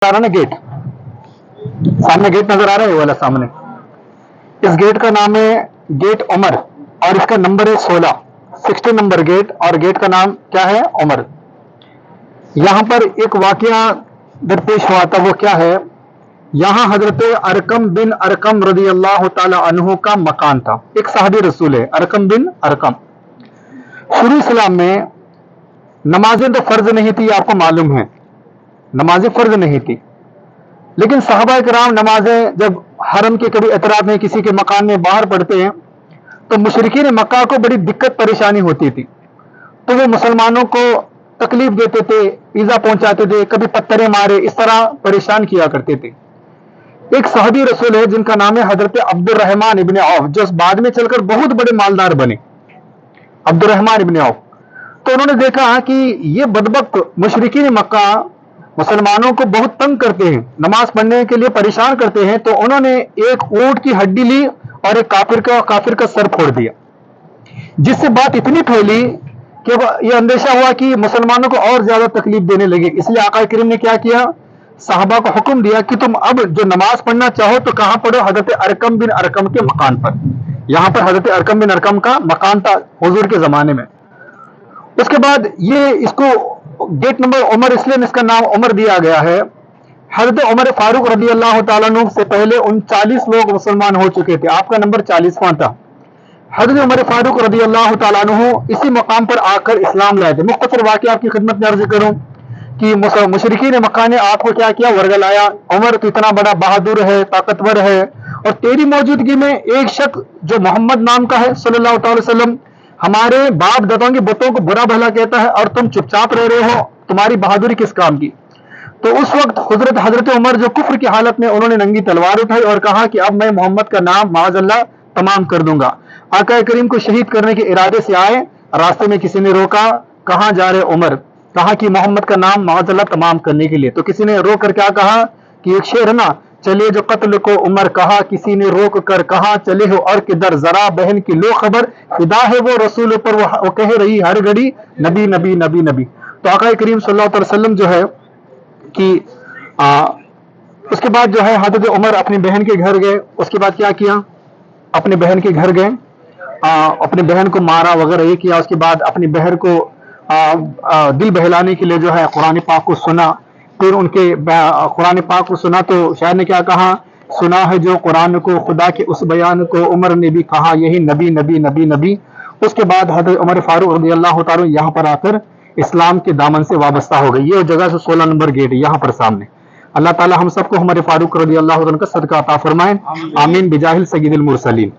आ रहा ना गेट, सामने गेट नजर आ रहा है, वाला सामने। इस गेट का नाम है गेट उमर और इसका नंबर है 16 नंबर गेट, और गेट का नाम क्या है? उमर। यहां पर एक वाकया दरपेश हुआ था, वो क्या है? यहां हजरत अरकम बिन अरकम रदी अल्लाह ताला अन्हु का मकान था। एक साहबी रसूल है अरकम बिन अरकम। शुरू इस्लाम में नमाजें तो फर्ज नहीं थी, आपको मालूम है, नमाजें फर्ज नहीं थी, लेकिन साहबा किराम नमाजें जब हरम के कभी एतराफ में किसी के मकान में बाहर पढ़ते हैं तो मुशरिकीन मक्का को बड़ी दिक्कत परेशानी होती थी, तो वो मुसलमानों को तकलीफ देते थे, ईजा पहुंचाते थे, कभी पत्थरें मारे, इस तरह परेशान किया करते थे। एक साहबी रसूल है जिनका नाम है हजरत अब्दुर्रहमान इब्न औफ, जो बाद में चलकर बहुत बड़े मालदार बने, अब्दुर्रहमान इब्न औफ। तो उन्होंने देखा कि ये बदबख्त मुशरिकीन मक्का मुसलमानों को बहुत तंग करते हैं, नमाज पढ़ने के लिए परेशान करते हैं, तो उन्होंने एक ऊंट की हड्डी ली और एक काफिर का सर फोड़ दिया, जिससे बात इतनी फैली कि यह अंदेशा हुआ कि मुसलमानों को और ज्यादा तकलीफ देने लगे। इसलिए आका करीम ने क्या किया? साहबा को हुक्म दिया कि तुम अब जो नमाज पढ़ना चाहो तो कहां पढ़ो? हजरत अरकम बिन अरकम के मकान पर। यहां पर हजरत अरकम बिन अरकम का मकान था हुजूर के जमाने में। उसके बाद ये इसको गेट नंबर उमर, इसलिए इसका नाम उमर दिया गया है। हजरत उमर फारूक रदी अल्लाह तआला अन्हु से पहले 39 लोग मुसलमान हो चुके थे, आपका नंबर 40वां था। हजरत उमर फारूक रदी अल्लाह तआला अन्हु इसी मकाम पर आकर इस्लाम लाए थे। मुख्तसर वाक़या आपकी खिदमत में अर्ज करूं कि मुशरिकीन मक्का ने आपको क्या किया? वर्गलाया। उमर तो इतना बड़ा बहादुर है, ताकतवर है, और तेरी मौजूदगी में एक शख्स जो मोहम्मद नाम का है सल्लल्लाहु अलैहि वसल्लम, हमारे बाप दादाओं की बुतों को बुरा भला कहता है और तुम चुपचाप रह रहे हो, तुम्हारी बहादुरी किस काम की? तो उस वक्त हजरत उमर जो कुफ्र की हालत में, उन्होंने नंगी तलवार उठाई और कहा कि अब मैं मोहम्मद का नाम माअज़ल्लाह तमाम कर दूंगा। आका करीम को शहीद करने के इरादे से आए, रास्ते में किसी ने रोका, कहां जा रहे उमर? कहा कि मोहम्मद का नाम माअज़ल्लाह तमाम करने के लिए। तो किसी ने रोक कर क्या कहा कि एक शेर है ना, चले जो कत्ल को उमर कहा, किसी ने रोक कर कहा चले हो और किधर, जरा बहन की लो खबर, फिदा है वो रसूल पर, वो कह रही हर घड़ी नबी नबी नबी नबी। तो आका करीम सल्लल्लाहु अलैहि वसल्लम जो है कि उसके बाद जो है हजरत उमर अपनी बहन के घर गए। उसके बाद क्या किया? अपनी बहन के घर गए, अपनी बहन को मारा वगैरह ये किया। उसके बाद अपनी बहन को दिल बहलाने के लिए जो है कुरान पाक को सुना। फिर उनके कुरान पाक को सुना तो शायर ने क्या कहा? सुना है जो कुरान को खुदा के उस बयान को, उमर ने भी कहा यही नबी नबी नबी नबी। उसके बाद हजरत उमर फारूक रज़ी अल्लाह तआला यहाँ पर आकर इस्लाम के दामन से वाबस्ता हो गई। ये जगह से 16 नंबर गेट है यहाँ पर सामने। अल्लाह ताला हम सबको हमारे फारूक रज़ी अल्लाह तआला का सदका अता फरमाए, आमीन बिजाहिल सय्यिदिल मुरसलीन।